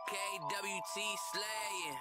KWT slaying.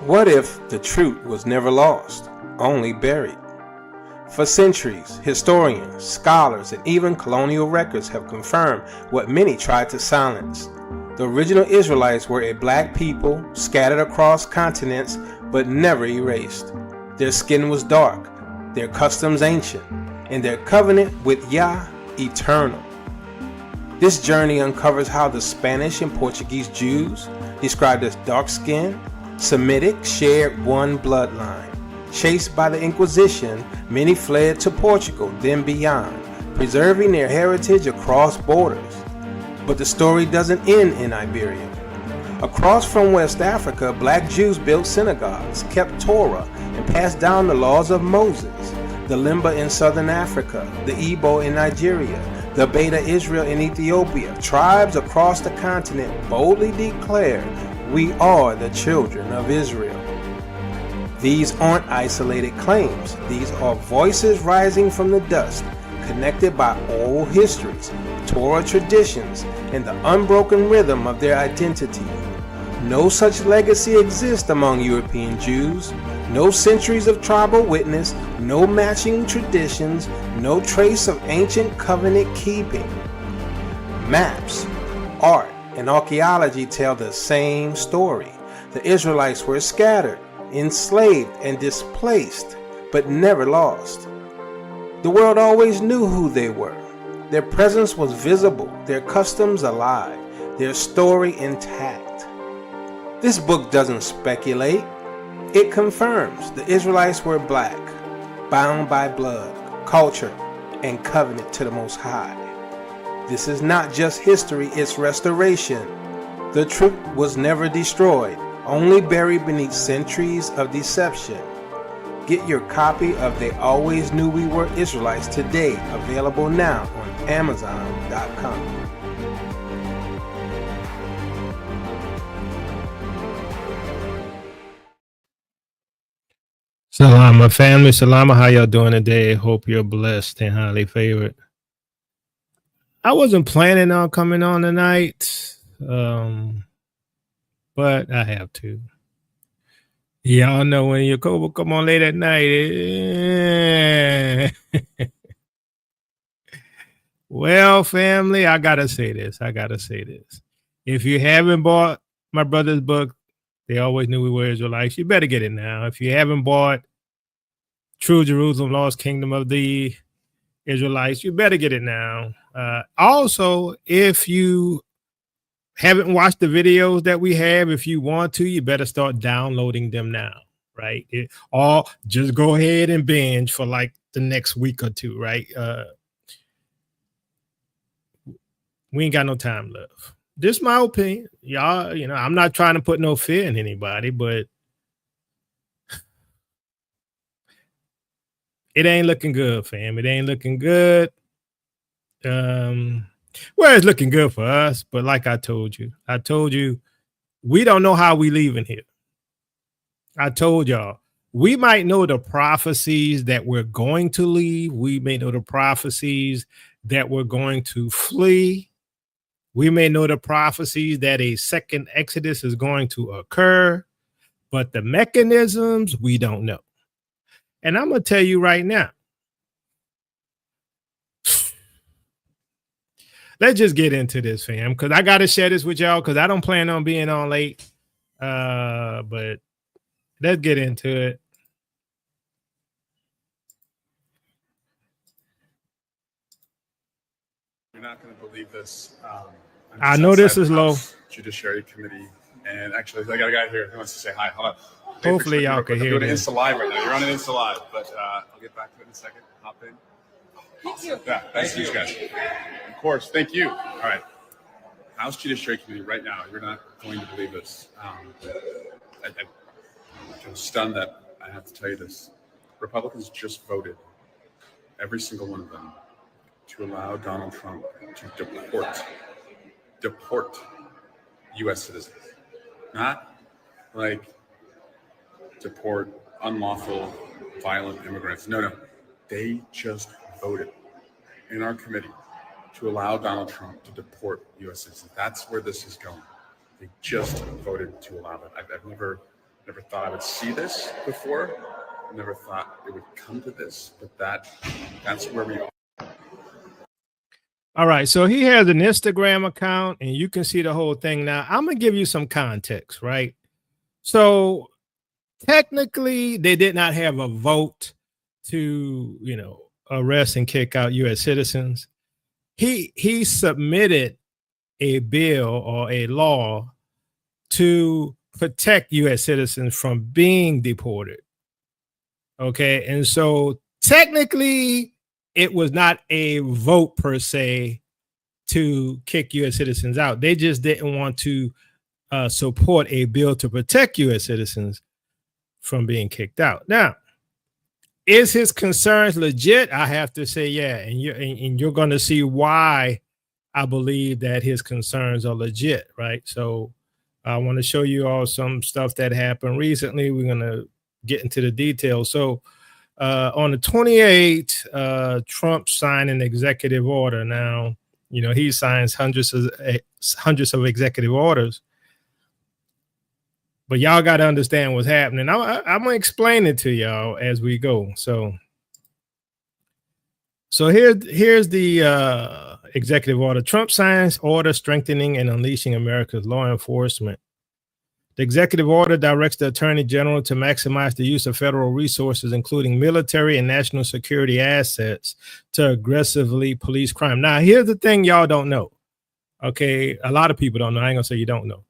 What if the truth was never lost, only buried? For centuries, historians, scholars, and even colonial records have confirmed what many tried to silence. The original Israelites were a black people scattered across continents but never erased. Their skin was dark, their customs ancient, and their covenant with Yah eternal. This journey uncovers how the Spanish and Portuguese Jews, described as dark-skinned, Semitic, shared one bloodline. Chased by the Inquisition, many fled to Portugal, then beyond, preserving their heritage across borders. But the story doesn't end in Iberia. Across from West Africa, black Jews built synagogues, kept Torah, and passed down the laws of Moses. The Limba in southern Africa, the Igbo in Nigeria, the Beta Israel in Ethiopia, tribes across the continent boldly declared, "We are the children of Israel." These aren't isolated claims. These are voices rising from the dust, connected by oral histories, Torah traditions, and the unbroken rhythm of their identity. No such legacy exists among European Jews. No centuries of tribal witness, no matching traditions, no trace of ancient covenant keeping. Maps, art, and archaeology tell the same story. The Israelites were scattered, enslaved, and displaced, but never lost. The world always knew who they were. Their presence was visible, their customs alive, their story intact. This book doesn't speculate. It confirms the Israelites were black, bound by blood, culture, and covenant to the Most High. This is not just history, it's restoration. The truth was never destroyed, only buried beneath centuries of deception. Get your copy of They Always Knew We Were Israelites today, available now on Amazon.com. Salama family, salama, how y'all doing today? Hope you're blessed and highly favored. I wasn't planning on coming on tonight, but I have to. Y'all know when Jacobo come on late at night. Well, family, I gotta say this. If you haven't bought my brother's book, They Always Knew We Were Israelites, you better get it now. If you haven't bought True Jerusalem, Lost Kingdom of the Israelites, you better get it now. Also, if you haven't watched the videos that we have, if you want to, you better start downloading them now, right? Or just go ahead and binge for like the next week or two, right? We ain't got no time left. This is my opinion. Y'all, I'm not trying to put no fear in anybody, but it ain't looking good, fam. It ain't looking good. Well, it's looking good for us, but like I told you, we don't know how we leaving here. I told y'all, we might know the prophecies that we're going to leave. We may know the prophecies that we're going to flee. We may know the prophecies that a second Exodus is going to occur, but the mechanisms, we don't know. And I'm going to tell you right now, let's just get into this, fam, because I got to share this with y'all because I don't plan on being on late. But let's get into it. You're not going to believe this. I know this is low. Judiciary Committee, and actually, I got a guy here who wants to say hi. Hold on. Hopefully, y'all can hear me. I'm doing this. Insta Live right now. You're on an Insta Live, but I'll get back to it in a second. Hop in. Thank you. Yeah, thanks you guys. Of course, thank you. All right. House Judiciary Committee right now. You're not going to believe this. I'm stunned that I have to tell you this. Republicans just voted, every single one of them, to allow Donald Trump to deport U.S. citizens. Not like deport unlawful, violent immigrants. No. They just voted in our committee to allow Donald Trump to deport U.S. citizens. That's where this is going. They just voted to allow it. I've never thought I would see this before. I never thought it would come to this, but that's where we are. All right, so he has an Instagram account, and you can see the whole thing. Now, I'm going to give you some context, right? So technically, they did not have a vote to, arrest and kick out U.S. citizens. He submitted a bill or a law to protect U.S. citizens from being deported. Okay, and so technically, it was not a vote per se to kick U.S. citizens out. They just didn't want to support a bill to protect U.S. citizens from being kicked out. Now, is his concerns legit? I have to say, yeah, and you're going to see why I believe that his concerns are legit, right? So I want to show you all some stuff that happened recently. We're going to get into the details. So on the 28th, Trump signed an executive order. Now, he signs hundreds of executive orders. But y'all got to understand what's happening. I'm going to explain it to y'all as we go. So here's the executive order. Trump signs order strengthening and unleashing America's law enforcement. The executive order directs the Attorney General to maximize the use of federal resources, including military and national security assets, to aggressively police crime. Now, here's the thing y'all don't know. Okay, a lot of people don't know. I ain't gonna say you don't know.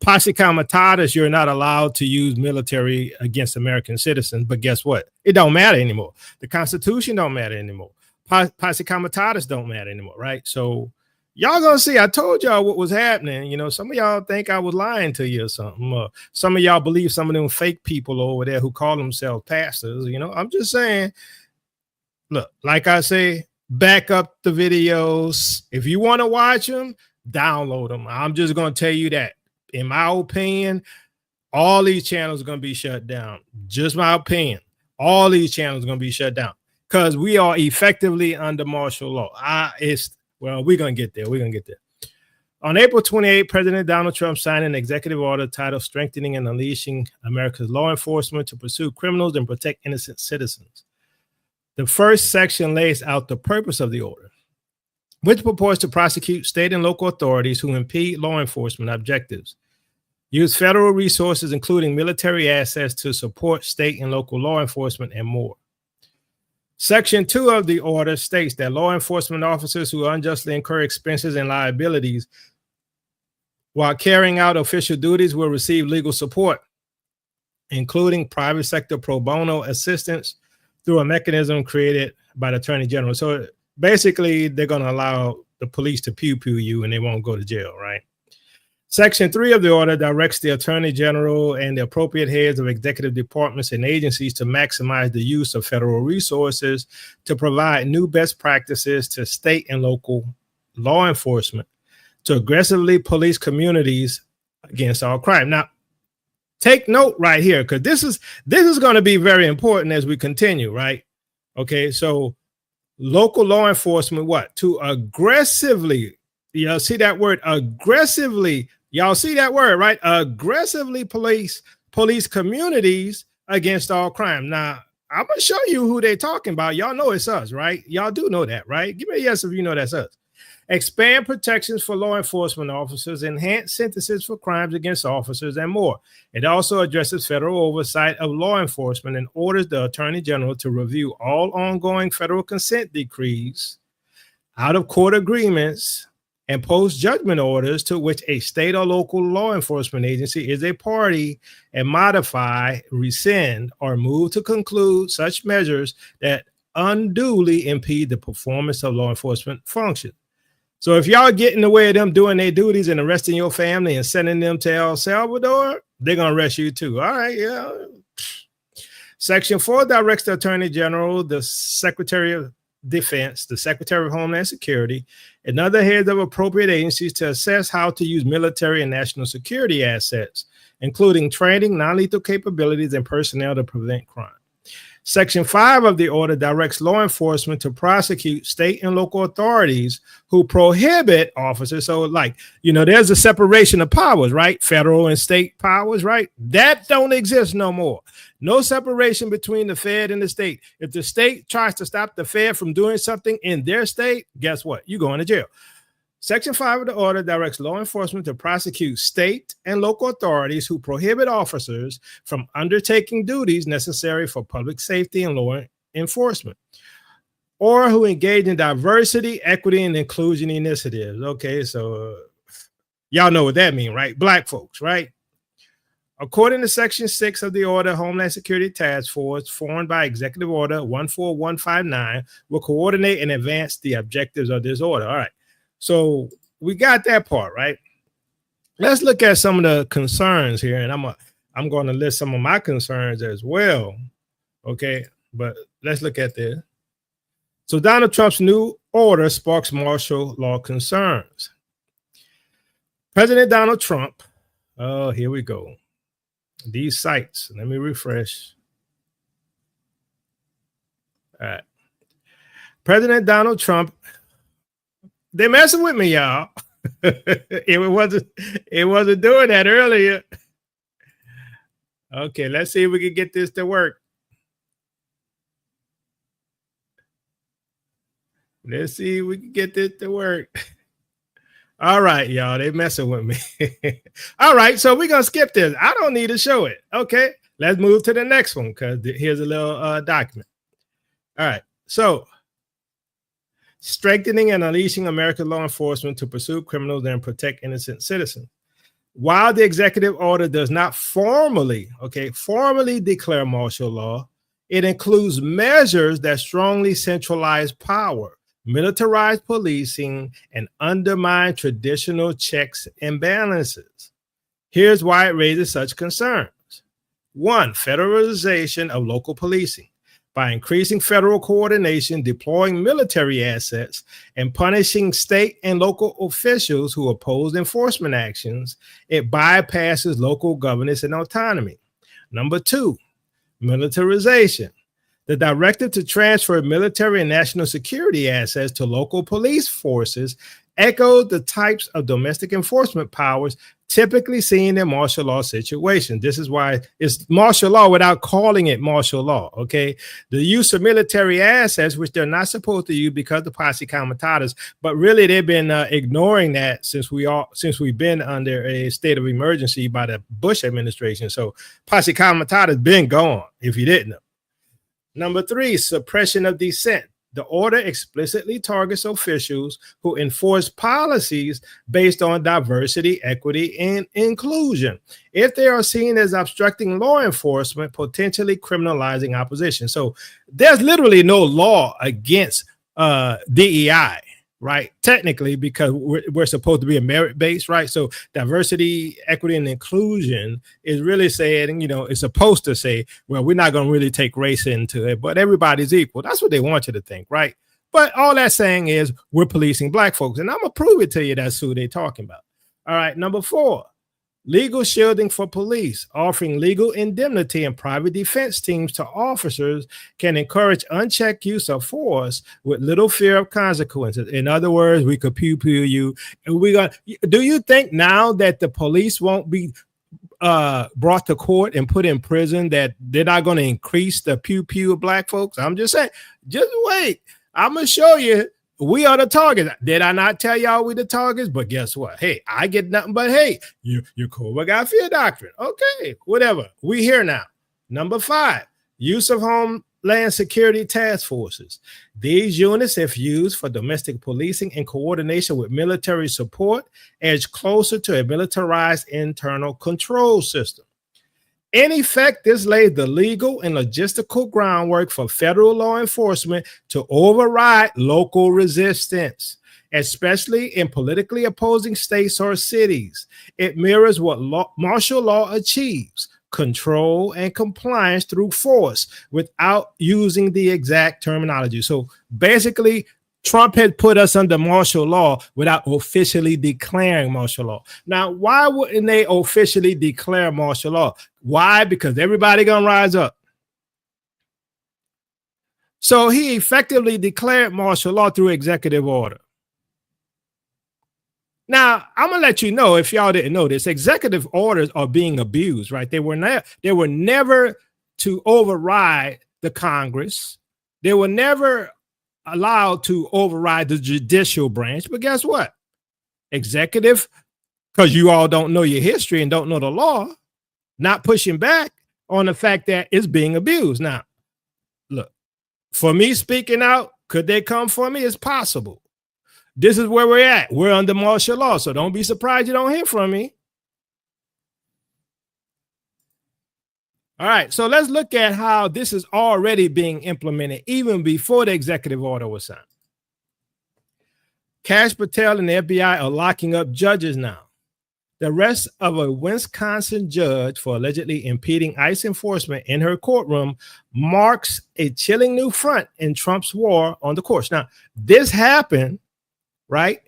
Posse comitatus, you're not allowed to use military against American citizens, but guess what? It don't matter anymore. The Constitution don't matter anymore. Posse comitatus don't matter anymore, right? So y'all gonna see. I told y'all what was happening. Some of y'all think I was lying to you or something. Some of y'all believe some of them fake people over there who call themselves pastors. I'm just saying. Look, like I say, back up the videos. If you want to watch them, download them. I'm just gonna tell you that, in my opinion, all these channels are gonna be shut down. Just my opinion. All these channels are gonna be shut down because we are effectively under martial law. Well, we're going to get there. We're going to get there. On April 28, President Donald Trump signed an executive order titled Strengthening and Unleashing America's Law Enforcement to Pursue Criminals and Protect Innocent Citizens. The first section lays out the purpose of the order, which purports to prosecute state and local authorities who impede law enforcement objectives, use federal resources, including military assets, to support state and local law enforcement, and more. Section 2 of the order states that law enforcement officers who unjustly incur expenses and liabilities while carrying out official duties will receive legal support, including private sector pro bono assistance through a mechanism created by the Attorney General. So basically, they're going to allow the police to pew-pew you and they won't go to jail, right? Section 3 of the order directs the Attorney General and the appropriate heads of executive departments and agencies to maximize the use of federal resources to provide new best practices to state and local law enforcement to aggressively police communities against all crime. Now, take note right here, because this is going to be very important as we continue, right? Okay, so local law enforcement, what? To aggressively, y'all see that word, aggressively. Y'all see that word, right? Aggressively police communities against all crime. Now, I'm going to show you who they're talking about. Y'all know it's us, right? Y'all do know that, right? Give me a yes if you know that's us. expand protections for law enforcement officers, enhance sentences for crimes against officers, and more. It also addresses federal oversight of law enforcement and orders the Attorney General to review all ongoing federal consent decrees, out-of-court agreements, and post-judgment orders to which a state or local law enforcement agency is a party, and modify, rescind, or move to conclude such measures that unduly impede the performance of law enforcement function. So if y'all get in the way of them doing their duties and arresting your family and sending them to El Salvador, they're going to arrest you too. All right, yeah. Section 4 directs the Attorney General, the Secretary of Defense, the Secretary of Homeland Security, and other heads of appropriate agencies to assess how to use military and national security assets, including training, non-lethal capabilities, and personnel to prevent crime. Section 5 of the order directs law enforcement to prosecute state and local authorities who prohibit officers. So like, there's a separation of powers, right? Federal and state powers, right? That don't exist no more. No separation between the Fed and the state. If the state tries to stop the Fed from doing something in their state, guess what? You're going to jail. Section 5 of the order directs law enforcement to prosecute state and local authorities who prohibit officers from undertaking duties necessary for public safety and law enforcement, or who engage in diversity, equity, and inclusion initiatives. Okay, so y'all know what that means, right? Black folks, right? According to Section 6 of the order, Homeland Security Task Force, formed by Executive Order 14159, will coordinate and advance the objectives of this order. All right. So we got that part, right? Let's look at some of the concerns here, and I'm going to list some of my concerns as well. Okay, but let's look at this. So Donald Trump's new order sparks martial law concerns. President Donald Trump, oh, here we go. These sites, let me refresh. All right. President Donald Trump, they're messing with me, y'all. It wasn't doing that earlier. Okay, let's see if we can get this to work. Let's see if we can get this to work. All right, y'all, they messing with me. All right, so we're going to skip this. I don't need to show it. Okay, let's move to the next one because here's a little document. All right, so strengthening and unleashing American law enforcement to pursue criminals and protect innocent citizens. While the executive order does not formally declare martial law, it includes measures that strongly centralize power, militarize policing, and undermine traditional checks and balances. Here's why it raises such concerns. 1, federalization of local policing. By increasing federal coordination, deploying military assets, and punishing state and local officials who oppose enforcement actions, it bypasses local governance and autonomy. Number 2, militarization. The directive to transfer military and national security assets to local police forces echoed the types of domestic enforcement powers typically seen in martial law situations. This is why it's martial law without calling it martial law, okay? The use of military assets, which they're not supposed to use because of posse comitatus, but really they've been ignoring that since we've been under a state of emergency by the Bush administration. So posse comitatus been gone, if you didn't know. Number 3, suppression of dissent. The order explicitly targets officials who enforce policies based on diversity, equity, and inclusion if they are seen as obstructing law enforcement, potentially criminalizing opposition. So there's literally no law against DEI, right? Technically, because we're supposed to be a merit-based, right? So diversity, equity, and inclusion is really saying, it's supposed to say, well, we're not going to really take race into it, but everybody's equal. That's what they want you to think, right? But all that's saying is we're policing black folks, and I'm going to prove it to you that's who they're talking about. All right, number 4, legal shielding for police. Offering legal indemnity and private defense teams to officers can encourage unchecked use of force with little fear of consequences. In other words, we could pew-pew you. And do you think now that the police won't be brought to court and put in prison that they're not going to increase the pew-pew of black folks? I'm just saying, just wait. I'm going to show you. We are the targets. Did I not tell y'all we the targets? But guess what? Hey, I get nothing but hate. Your Cobra got fear doctrine. Okay, whatever. We here now. Number 5, use of Homeland Security task forces. These units, if used for domestic policing in coordination with military support, edge closer to a militarized internal control system. In effect, this lays the legal and logistical groundwork for federal law enforcement to override local resistance, especially in politically opposing states or cities. It mirrors what martial law achieves: control and compliance through force without using the exact terminology. So basically, Trump had put us under martial law without officially declaring martial law. Now, why wouldn't they officially declare martial law? Why? Because everybody gonna rise up. So he effectively declared martial law through executive order. Now, I'm gonna let you know, if y'all didn't know this, executive orders are being abused, right? They were never to override the Congress. They were never allowed to override the judicial branch. But guess what? Executive, because you all don't know your history and don't know the law, not pushing back on the fact that it's being abused. Now, look, for me speaking out, could they come for me? It's possible. This is where we're at. We're under martial law, so don't be surprised you don't hear from me. All right, so let's look at how this is already being implemented even before the executive order was signed. Kash Patel and the FBI are locking up judges now. The arrest of a Wisconsin judge for allegedly impeding ICE enforcement in her courtroom marks a chilling new front in Trump's war on the courts. Now, this happened, right,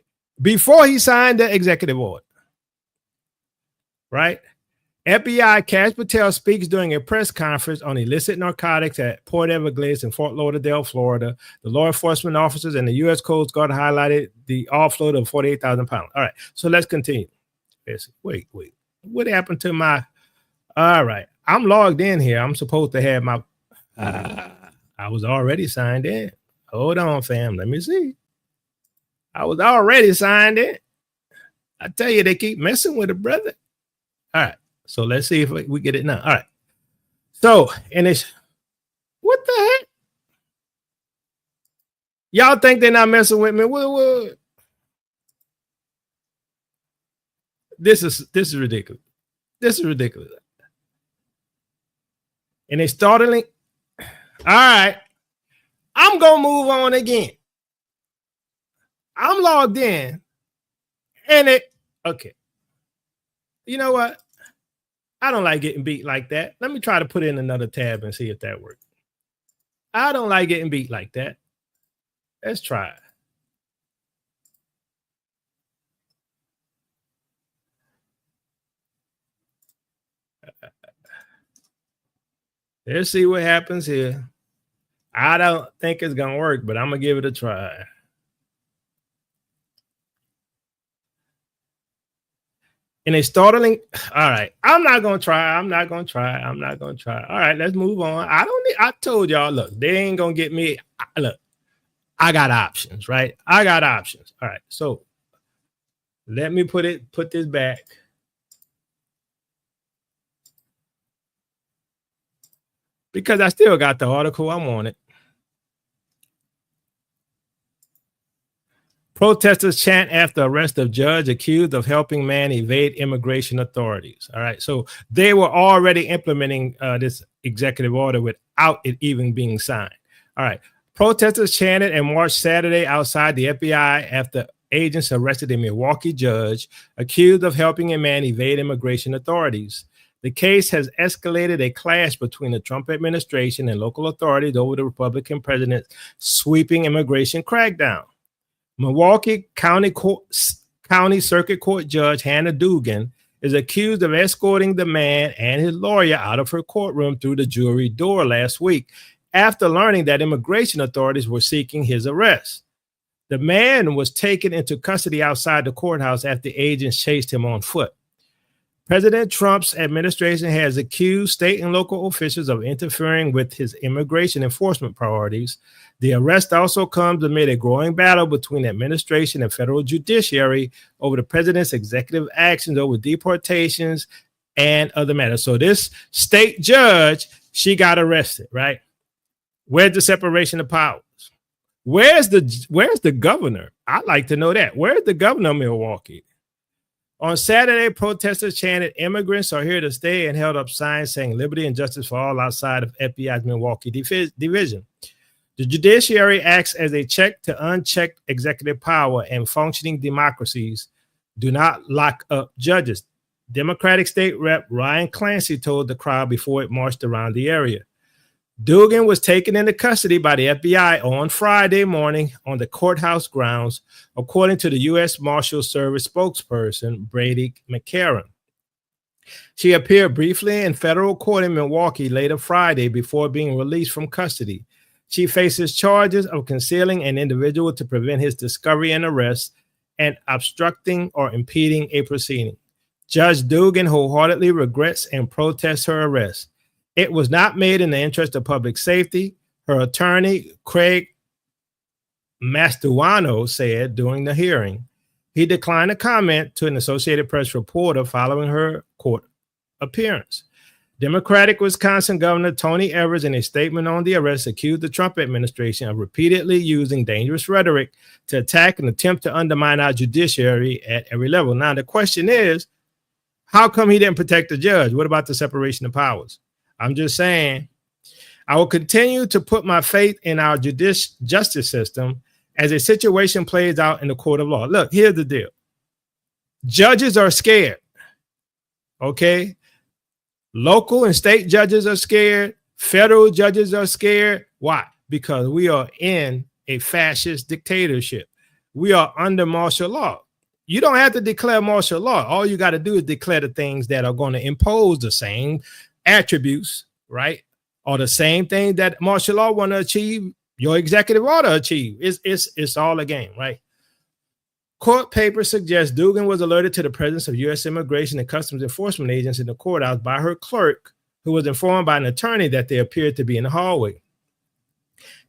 before he signed the executive order, right? FBI Kash Patel speaks during a press conference on illicit narcotics at Port Everglades in Fort Lauderdale, Florida. The law enforcement officers and the U.S. Coast Guard highlighted the offload of 48,000 pounds. All right, so let's continue. Wait. What happened to my? All right, I'm logged in here. I'm supposed to have my. I was already signed in. Hold on, fam. Let me see. I was already signed in. I tell you, they keep messing with it, brother. All right. So let's see if we get it now. All right. So, and it's, what the heck? Y'all think they're not messing with me? What? This is ridiculous. This is ridiculous. And it's startling. All right. I'm going to move on again. I'm logged in. And okay. You know what? I don't like getting beat like that. Let me try to put in another tab and see if that works. I don't like getting beat like that. Let's try it. Let's see what happens here. I don't think it's going to work, but I'm going to give it a try. And a startling, all right, I'm not going to try. All right, let's move on. I told y'all, look, they ain't going to get me. Look, I got options, right? I got options. All right, so let me put this back. Because I still got the article. I'm on it. Protesters chant after arrest of judge accused of helping man evade immigration authorities. All right. So they were already implementing this executive order without it even being signed. All right. Protesters chanted and marched Saturday outside the FBI after agents arrested a Milwaukee judge accused of helping a man evade immigration authorities. The case has escalated a clash between the Trump administration and local authorities over the Republican president's sweeping immigration crackdown. Milwaukee County Circuit Court Judge Hannah Dugan is accused of escorting the man and his lawyer out of her courtroom through the jury door last week after learning that immigration authorities were seeking his arrest. The man was taken into custody outside the courthouse after agents chased him on foot. President Trump's administration has accused state and local officials of interfering with his immigration enforcement priorities. The arrest also comes amid a growing battle between the administration and federal judiciary over the president's executive actions over deportations and other matters. So this state judge, she got arrested, right? Where's the separation of powers? Where's the governor? I'd like to know that. Where's the governor of Milwaukee? On Saturday, protesters chanted, "Immigrants are here to stay," and held up signs saying liberty and justice for all outside of FBI's Milwaukee division. The judiciary acts as a check to unchecked executive power, and functioning democracies do not lock up judges. Democratic State Rep Ryan Clancy told the crowd before it marched around the area. Dugan was taken into custody by the FBI on Friday morning on the courthouse grounds, according to the U.S. Marshal Service spokesperson, Brady McCarran. She appeared briefly in federal court in Milwaukee later Friday before being released from custody. She faces charges of concealing an individual to prevent his discovery and arrest and obstructing or impeding a proceeding. Judge Dugan wholeheartedly regrets and protests her arrest. It was not made in the interest of public safety, her attorney, Craig Mastuano, said during the hearing. He declined to comment to an Associated Press reporter following her court appearance. Democratic Wisconsin Governor Tony Evers, in a statement on the arrest, accused the Trump administration of repeatedly using dangerous rhetoric to attack and attempt to undermine our judiciary at every level. Now, the question is, how come he didn't protect the judge? What about the separation of powers? I'm just saying, I will continue to put my faith in our justice system as a situation plays out in the court of law. Look, here's the deal. Judges are scared. Okay? Local and state judges are scared. Federal judges are scared. Why? Because we are in a fascist dictatorship. We are under martial law. You don't have to declare martial law. All you got to do is declare the things that are going to impose the same attributes, right? Or the same thing that martial law want to achieve, your executive order achieve. It's all a game, right? Court papers suggest Dugan was alerted to the presence of U.S. Immigration and Customs Enforcement agents in the courthouse by her clerk, who was informed by an attorney that they appeared to be in the hallway.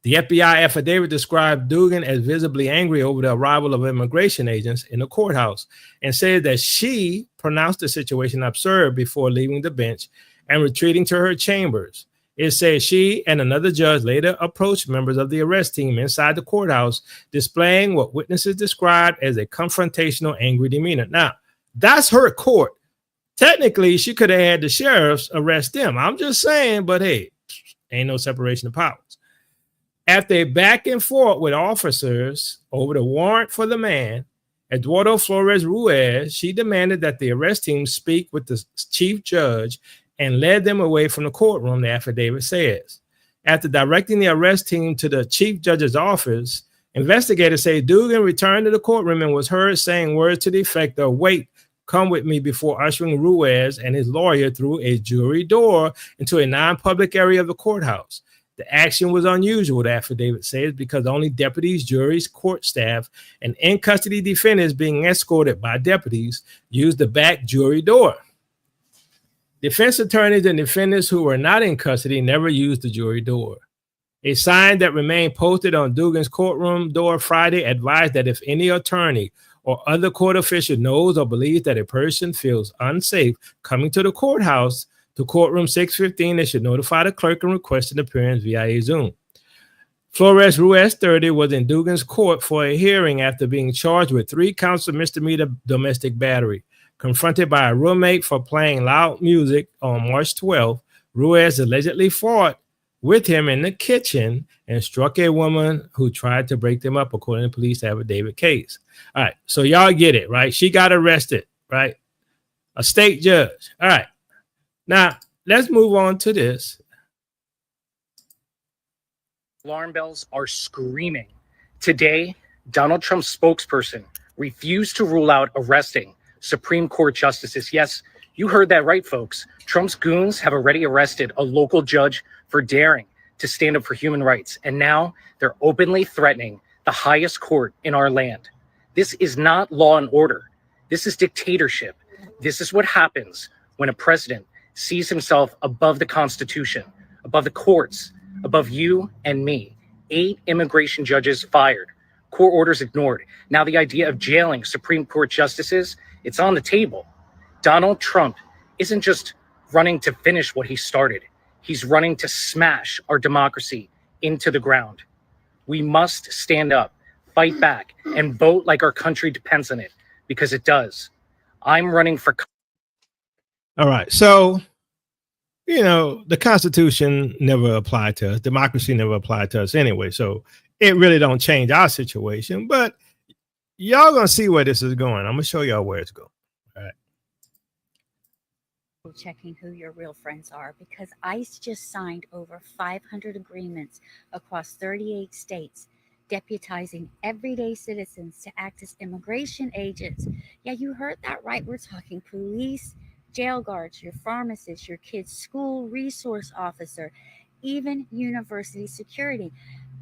The FBI affidavit described Dugan as visibly angry over the arrival of immigration agents in the courthouse and said that she pronounced the situation absurd before leaving the bench and retreating to her chambers. It says she and another judge later approached members of the arrest team inside the courthouse, displaying what witnesses described as a confrontational, angry demeanor. Now, that's her court. Technically, she could have had the sheriffs arrest them. I'm just saying, but hey, ain't no separation of powers. After a back and forth with officers over the warrant for the man, Eduardo Flores Ruiz, she demanded that the arrest team speak with the chief judge and led them away from the courtroom, the affidavit says. After directing the arrest team to the chief judge's office, investigators say Dugan returned to the courtroom and was heard saying words to the effect of, "Wait, come with me," before ushering Ruiz and his lawyer through a jury door into a non-public area of the courthouse. The action was unusual, the affidavit says, because only deputies, juries, court staff, and in-custody defendants being escorted by deputies used the back jury door. Defense attorneys and defendants who were not in custody never used the jury door. A sign that remained posted on Dugan's courtroom door Friday advised that if any attorney or other court official knows or believes that a person feels unsafe coming to the courthouse, to courtroom 615, they should notify the clerk and request an appearance via Zoom. Flores Ruiz, 30, was in Dugan's court for a hearing after being charged with 3 counts of misdemeanor domestic battery. Confronted by a roommate for playing loud music on March 12th, Ruiz allegedly fought with him in the kitchen and struck a woman who tried to break them up, according to police affidavit case. All right, so y'all get it, right? She got arrested, right? A state judge. All right. Now, let's move on to this. Alarm bells are screaming. Today, Donald Trump's spokesperson refused to rule out arresting Supreme Court justices. Yes, you heard that right, folks. Trump's goons have already arrested a local judge for daring to stand up for human rights. And now they're openly threatening the highest court in our land. This is not law and order. This is dictatorship. This is what happens when a president sees himself above the Constitution, above the courts, above you and me. 8 immigration judges fired, court orders ignored. Now the idea of jailing Supreme Court justices, it's on the table. Donald Trump isn't just running to finish what he started. He's running to smash our democracy into the ground. We must stand up, fight back, and vote like our country depends on it, because it does. I'm running for... All right. So, you know, the Constitution never applied to us. Democracy never applied to us anyway. So it really don't change our situation. But y'all going to see where this is going. I'm going to show y'all where it's going. All right. Checking who your real friends are, because ICE just signed over 500 agreements across 38 states, deputizing everyday citizens to act as immigration agents. Yeah, you heard that right. We're talking police, jail guards, your pharmacist, your kid's school resource officer, even university security.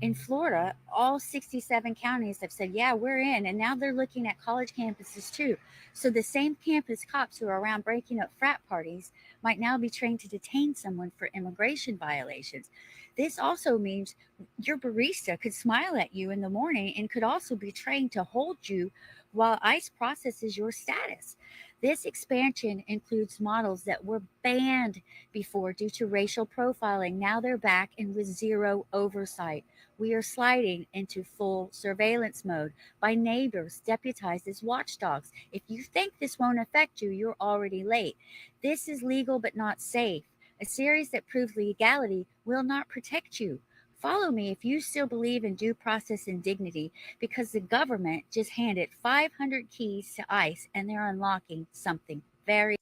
In Florida, all 67 counties have said, yeah, we're in. And now they're looking at college campuses too. So the same campus cops who are around breaking up frat parties might now be trained to detain someone for immigration violations. This also means your barista could smile at you in the morning and could also be trained to hold you while ICE processes your status. This expansion includes models that were banned before due to racial profiling. Now they're back and with zero oversight. We are sliding into full surveillance mode by neighbors deputized as watchdogs. If you think this won't affect you, you're already late. This is legal but not safe. A series that proves legality will not protect you. Follow me if you still believe in due process and dignity, because the government just handed 500 keys to ICE and they're unlocking something very...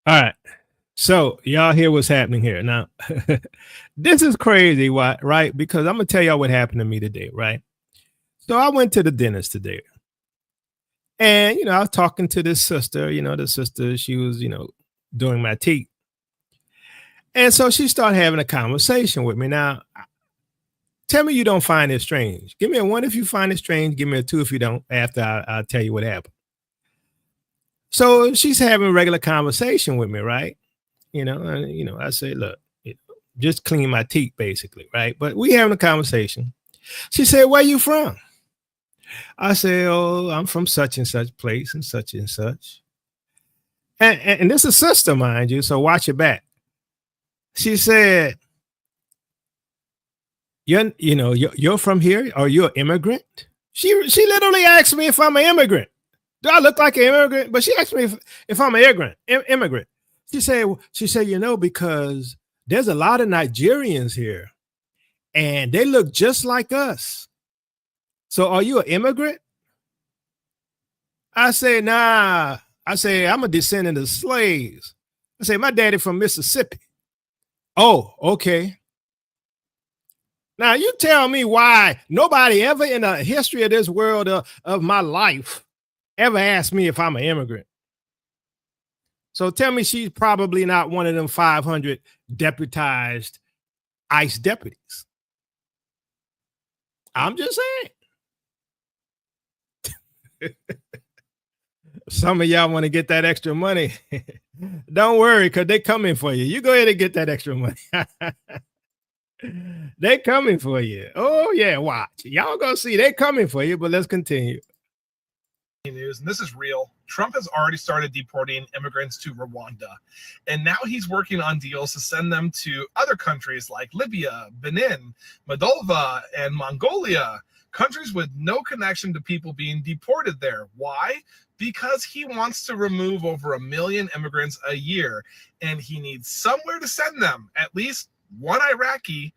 All right. So y'all hear what's happening here. Now, this is crazy, right? Because I'm going to tell y'all what happened to me today, right? So I went to the dentist today. And, you know, I was talking to this sister, she was, doing my teeth. And so she started having a conversation with me. Now, tell me you don't find it strange. Give me a 1 if you find it strange. Give me a 2 if you don't, after I'll tell you what happened. So she's having a regular conversation with me, right? I say, look, just clean my teeth, basically, right? But we having a conversation. She said, where you from? I say, oh, I'm from such and such place and such and such. And this is a sister, mind you, so watch your back. She said, you're from here? Are you an immigrant? She literally asked me if I'm an immigrant. Do I look like an immigrant? But she asked me if I'm an immigrant. She said, because there's a lot of Nigerians here and they look just like us. So are you an immigrant? I say, nah. I say, I'm a descendant of slaves. I say, my daddy from Mississippi. Oh, okay. Now you tell me why nobody ever in the history of this world of my life ever asked me if I'm an immigrant. So tell me she's probably not one of them 500 deputized ICE deputies. I'm just saying. Some of y'all want to get that extra money. Don't worry, because they're coming for you. You go ahead and get that extra money. They're coming for you. Oh, yeah, watch. Y'all gonna see they're coming for you, but let's continue. News, and this is real. Trump has already started deporting immigrants to Rwanda, and now he's working on deals to send them to other countries like Libya, Benin, Moldova, and Mongolia, countries with no connection to people being deported there. Why? Because he wants to remove over 1 million immigrants a year, and he needs somewhere to send them. At least one Iraqi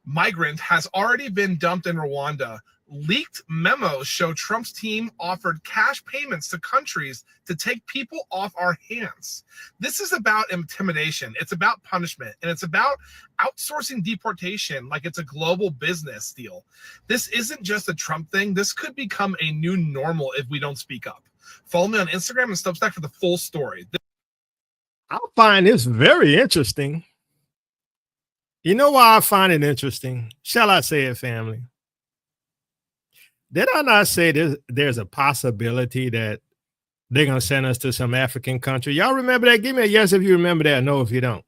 migrant has already been dumped in Rwanda. Leaked memos show Trump's team offered cash payments to countries to take people off our hands. This is about intimidation. It's about punishment. And it's about outsourcing deportation like it's a global business deal. This isn't just a Trump thing. This could become a new normal if we don't speak up. Follow me on Instagram and Substack for the full story. I find this very interesting. You know why I find it interesting? Shall I say it, family? Did I not say there's a possibility that they're going to send us to some African country. Y'all remember that? Give me a yes if you remember that, no if you don't.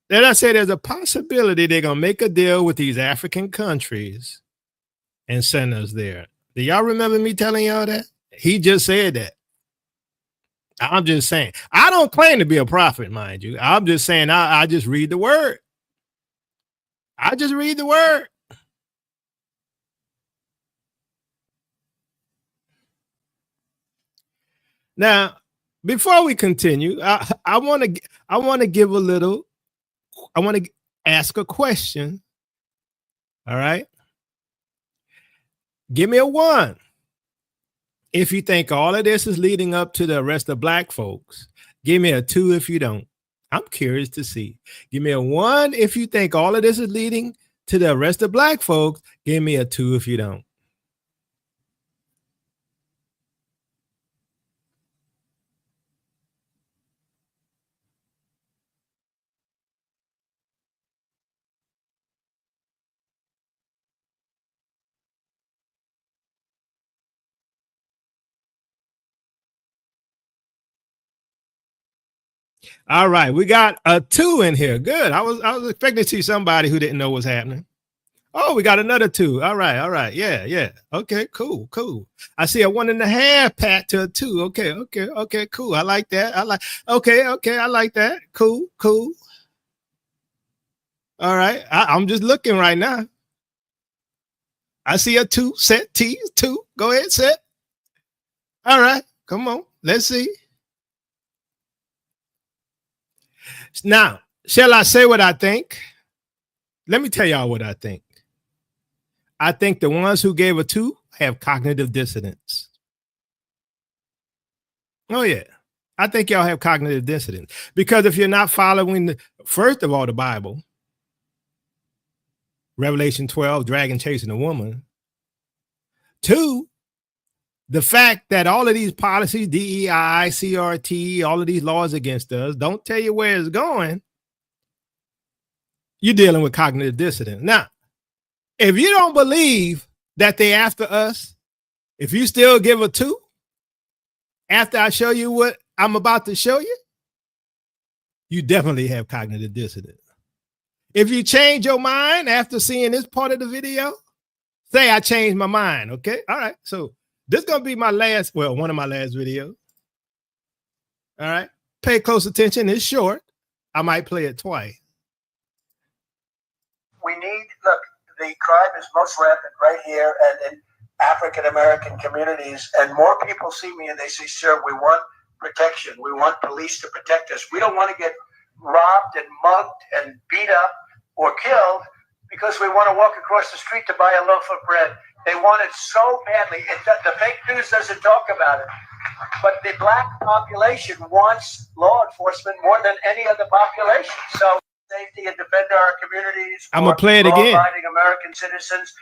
Then I say there's a possibility they're going to make a deal with these African countries and send us there. Do y'all remember me telling y'all that? He just said that. I'm just saying. I don't claim to be a prophet, mind you. I'm just saying I just read the word. I just read the word. Now, before we continue, I want to give a little. I want to ask a question. All right. Give me a 1 if you think all of this is leading up to the arrest of black folks. Give me a 2 if you don't. I'm curious to see. Give me a 1 if you think all of this is leading to the arrest of black folks. Give me a 2 if you don't. All right, we got a 2 in here. Good. I was expecting to see somebody who didn't know what's happening. Oh, we got another 2. All right. Yeah. Okay, cool. I see a 1.5 pat to a 2. Okay, cool. I like that. Okay, I like that. Cool. All right. I'm just looking right now. I see a 2. Set T 2. Go ahead, set. All right. Come on. Let's see. Now, shall I say what I think? Let me tell y'all what I think. I think the ones who gave a 2 have cognitive dissonance. Oh, yeah. I think y'all have cognitive dissonance. Because if you're not following, first of all, the Bible, Revelation 12, dragon chasing a woman. 2, the fact that all of these policies, DEI, CRT, all of these laws against us, don't tell you where it's going, you're dealing with cognitive dissonance. Now, if you don't believe that they're after us, if you still give a 2, after I show you what I'm about to show you, you definitely have cognitive dissonance. If you change your mind after seeing this part of the video, say I changed my mind, okay? All right, so this is going to be my last, one of my last videos. All right, pay close attention. It's short. I might play it twice. Look, the crime is most rampant right here and in African-American communities, and more people see me and they say, sir, we want protection. We want police to protect us. We don't want to get robbed and mugged and beat up or killed because we want to walk across the street to buy a loaf of bread. They want it so badly. The fake news doesn't talk about it. But the black population wants law enforcement more than any other population. So safety and defend our communities. I'm going to play it again. Law-abiding American citizens.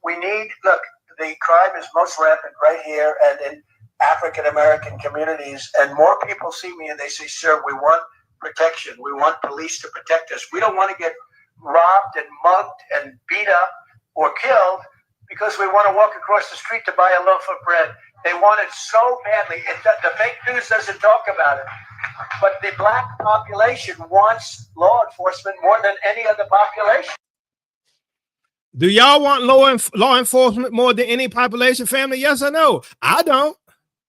Look, the crime is most rampant right here and in African-American communities. And more people see me and they say, sir, we want protection. We want police to protect us. We don't want to get robbed and mugged and beat up or killed because we want to walk across the street to buy a loaf of bread. They want it so badly. The fake news doesn't talk about it. But the black population wants law enforcement more than any other population. Do y'all want law enforcement more than any population, family? Yes or no? I don't.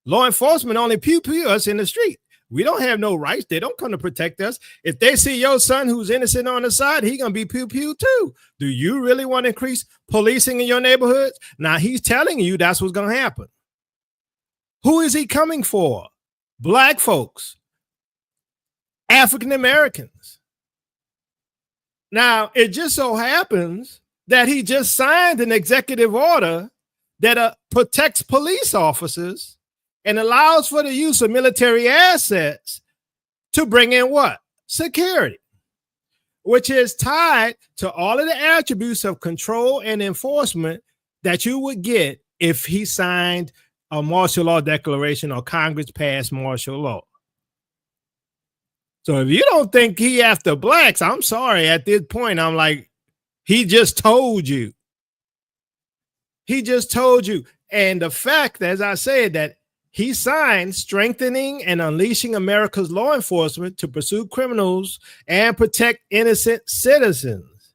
Law enforcement only pew-pew us in the street. We don't have no rights. They don't come to protect us. If they see your son who's innocent on the side, he's going to be pew-pew too. Do you really want to increase policing in your neighborhoods? Now, he's telling you that's what's going to happen. Who is he coming for? Black folks. African Americans. Now, it just so happens that he just signed an executive order that protects police officers and allows for the use of military assets to bring in what? Security, which is tied to all of the attributes of control and enforcement that you would get if he signed a martial law declaration or Congress passed martial law. So if you don't think he after blacks, I'm sorry. At this point, I'm like, he just told you. He just told you. And the fact, as I said, that he signed strengthening and unleashing America's law enforcement to pursue criminals and protect innocent citizens,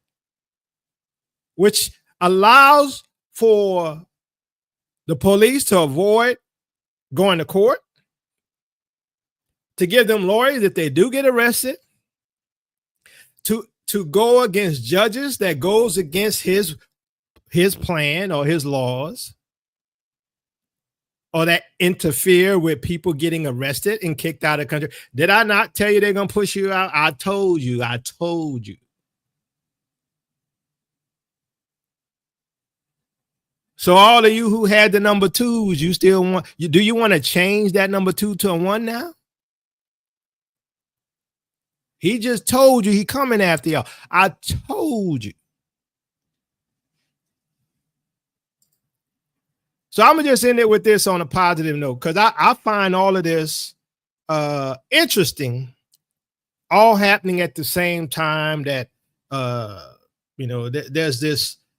which allows for the police to avoid going to court, to give them lawyers if they do get arrested, to go against judges that goes against his plan or his laws, or that interfere with people getting arrested and kicked out of the country. Did I not tell you they're going to push you out? I told you. So all of you who had the number 2s, you still want, do you want to change that number 2 to a 1 now? He just told you he coming after y'all. I told you. So I'm going to just end it with this on a positive note, because I find all of this interesting, all happening at the same time that, there's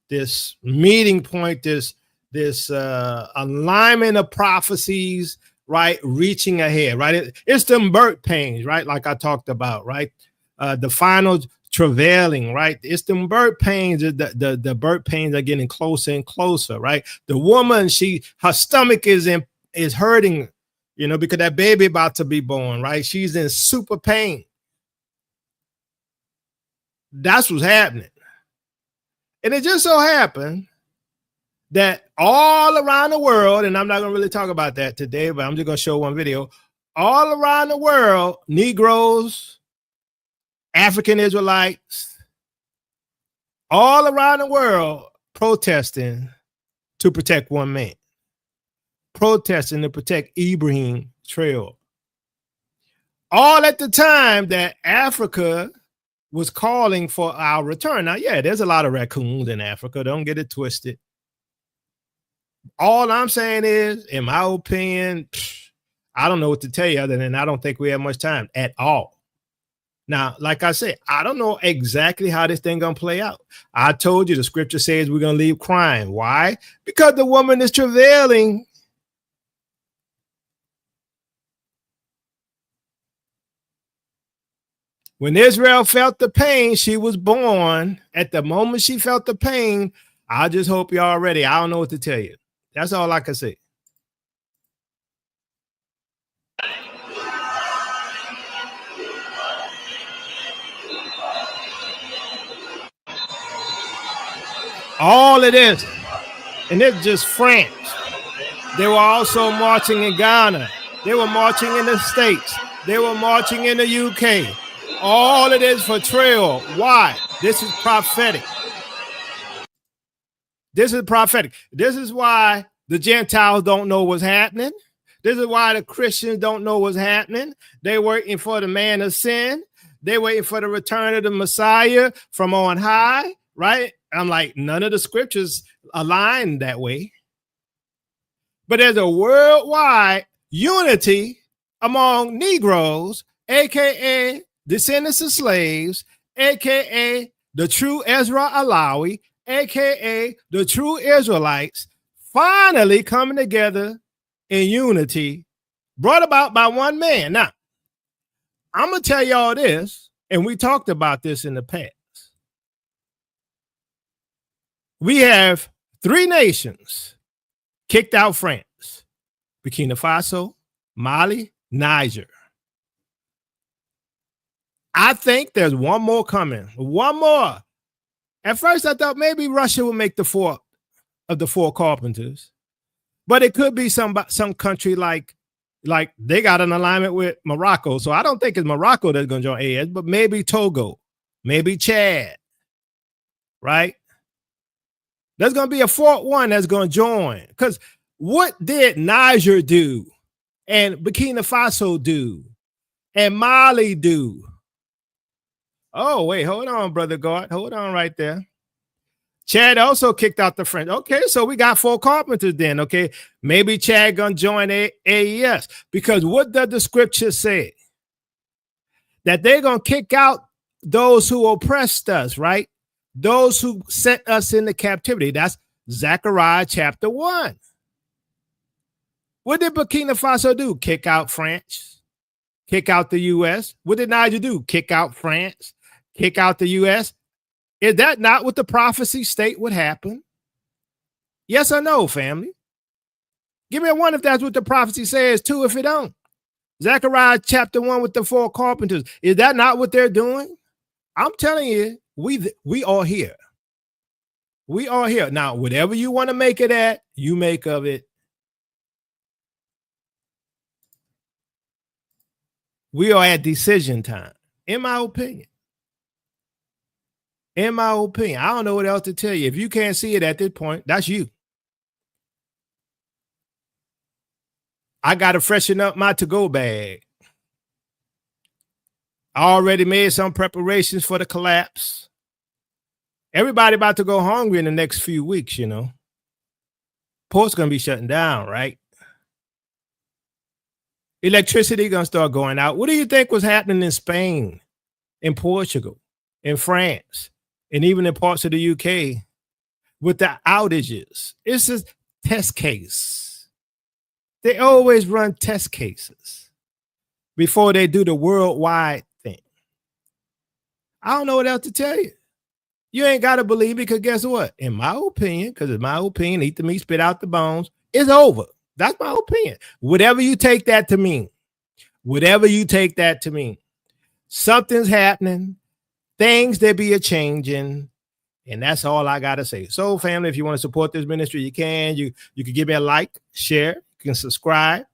this meeting point, this alignment of prophecies, right, reaching ahead, right? It's them birth pains, right, like I talked about, right? The final travailing, right? It's them birth pains. The birth pains are getting closer and closer, right? The woman, her stomach is hurting, because that baby about to be born, right? She's in super pain. That's what's happening. And it just so happened that all around the world, and I'm not going to really talk about that today, but I'm just going to show one video. All around the world, Negroes, African Israelites, all around the world protesting to protect one man, protesting to protect Ibrahim Trail. All at the time that Africa was calling for our return. Now, yeah, there's a lot of raccoons in Africa. Don't get it twisted. All I'm saying is, in my opinion, I don't know what to tell you other than I don't think we have much time at all. Now, like I said, I don't know exactly how this thing gonna play out. I told you the scripture says we're gonna leave crying. Why? Because the woman is travailing. When Israel felt the pain, she was born. At the moment she felt the pain, I just hope y'all ready. I don't know what to tell you. That's all I can say. All of this, and it's just France. They were also marching in Ghana. They were marching in the States. They were marching in the UK. All of this for trail. Why? This is prophetic. This is prophetic. This is why the Gentiles don't know what's happening. This is why the Christians don't know what's happening. They're waiting for the man of sin. They're waiting for the return of the Messiah from on high, right? I'm like, none of the scriptures align that way. But there's a worldwide unity among Negroes, aka descendants of slaves, aka the true Ezra Alawi, aka the true Israelites, finally coming together in unity, brought about by one man. Now, I'm going to tell y'all this, and we talked about this in the past. We have 3 nations kicked out France: Burkina Faso, Mali, Niger. I think there's one more coming. One more. At first, I thought maybe Russia would make the 4 of the 4 carpenters, but it could be some country like they got an alignment with Morocco. So I don't think it's Morocco that's going to join AS, but maybe Togo, maybe Chad, right? There's going to be a 4th one that's going to join. Because what did Niger do, and Burkina Faso do, and Mali do? Oh, wait, hold on, Brother God. Hold on right there. Chad also kicked out the French. Okay, so we got 4 carpenters then, okay? Maybe Chad going to join AES. Because what does the scripture say? That they're going to kick out those who oppressed us, right? Those who sent us into captivity. That's Zechariah chapter 1. What did Burkina Faso do? Kick out France, kick out the U.S. What did Niger do? Kick out France, kick out the U.S. Is that not what the prophecy state would happen? Yes or no, family? Give me a 1 if that's what the prophecy says, 2 if it don't. Zechariah chapter 1 with the 4 carpenters. Is that not what they're doing? I'm telling you, we are here. We are here. Now, whatever you want to make it at, you make of it. We are at decision time, in my opinion. In my opinion. I don't know what else to tell you. If you can't see it at this point, that's you. I got to freshen up my to-go bag. I already made some preparations for the collapse. Everybody about to go hungry in the next few weeks, you know. Port's going to be shutting down, right? Electricity going to start going out. What do you think was happening in Spain, in Portugal, in France, and even in parts of the UK with the outages? It's a test case. They always run test cases before they do the worldwide thing. I don't know what else to tell you. You ain't got to believe it, because guess what? In my opinion, eat the meat, spit out the bones, it's over. That's my opinion. Whatever you take that to mean, something's happening, things that be a changing, and that's all I got to say. So, family, if you want to support this ministry, you can. You can give me a like, share, you can subscribe.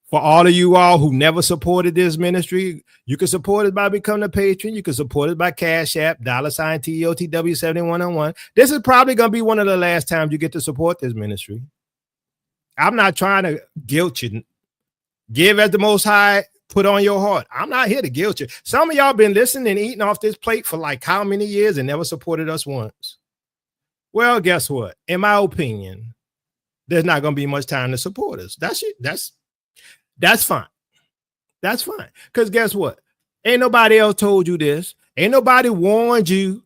For all of you all who never supported this ministry, you can support it by becoming a patron. You can support it by Cash App, $TOTW7101. This is probably going to be one of the last times you get to support this ministry. I'm not trying to guilt you. Give as the Most High put on your heart. I'm not here to guilt you. Some of y'all been listening and eating off this plate for like how many years and never supported us once? Well, guess what? In my opinion, there's not going to be much time to support us. That's it. That's fine. That's fine. Because guess what? Ain't nobody else told you this. Ain't nobody warned you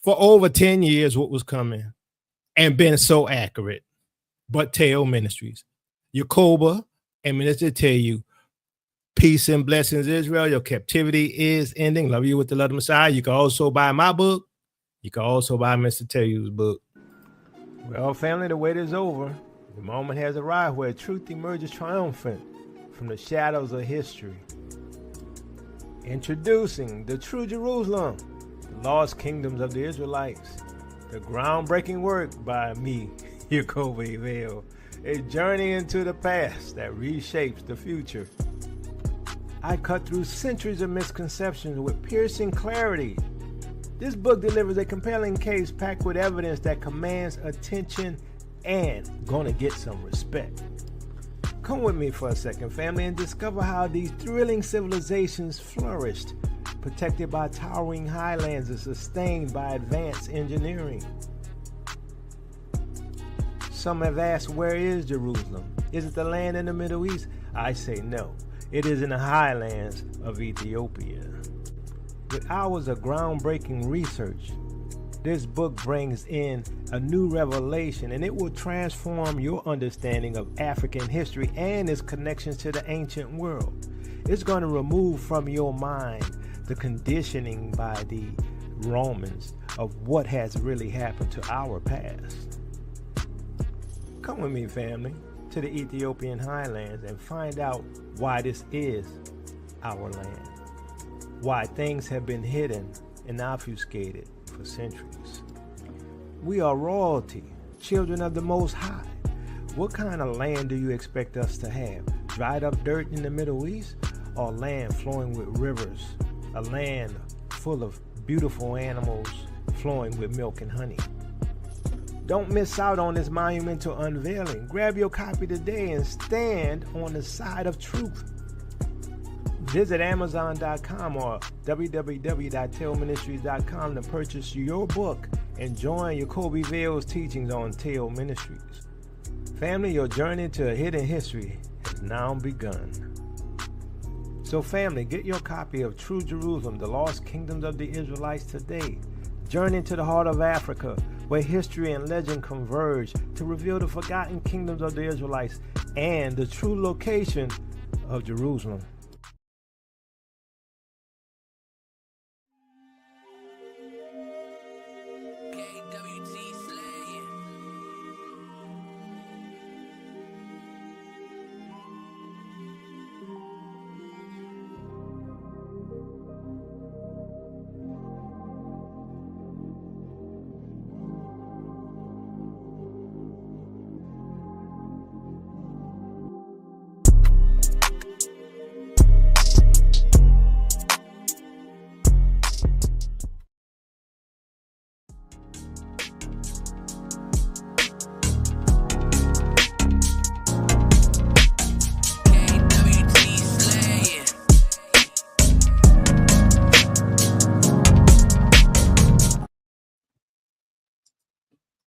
for over 10 years what was coming and been so accurate. But Teo Ministries, Yakoba and Minister tell you, peace and blessings, Israel. Your captivity is ending. Love you with the love of the Messiah. You can also buy my book. You can also buy Mr. Teo's book. Well, family, the wait is over. The moment has arrived where truth emerges triumphant from the shadows of history. Introducing the True Jerusalem, the lost kingdoms of the Israelites, the groundbreaking work by me, Yakoba Vale, a journey into the past that reshapes the future. I cut through centuries of misconceptions with piercing clarity. This book delivers a compelling case packed with evidence that commands attention and gonna get some respect. Come with me for a second, family, and discover how these thrilling civilizations flourished, protected by towering highlands and sustained by advanced engineering. Some have asked, where is Jerusalem? Is it the land in the Middle East? I say no. It is in the highlands of Ethiopia. With hours of groundbreaking research, this book brings in a new revelation, and it will transform your understanding of African history and its connections to the ancient world. It's going to remove from your mind the conditioning by the Romans of what has really happened to our past. Come with me, family, to the Ethiopian highlands and find out why this is our land. Why things have been hidden and obfuscated for centuries. We are royalty, children of the Most High. What kind of land do you expect us to have? Dried up dirt in the Middle East, or land flowing with rivers? A land full of beautiful animals flowing with milk and honey. Don't miss out on this monumental unveiling. Grab your copy today and stand on the side of truth. Visit Amazon.com or www.teoministries.com to purchase your book and join Yakoba Vale's teachings on Teo Ministries. Family, your journey to a hidden history has now begun. So family, get your copy of True Jerusalem, the Lost Kingdoms of the Israelites today. Journey into the heart of Africa, where history and legend converge to reveal the forgotten kingdoms of the Israelites and the true location of Jerusalem.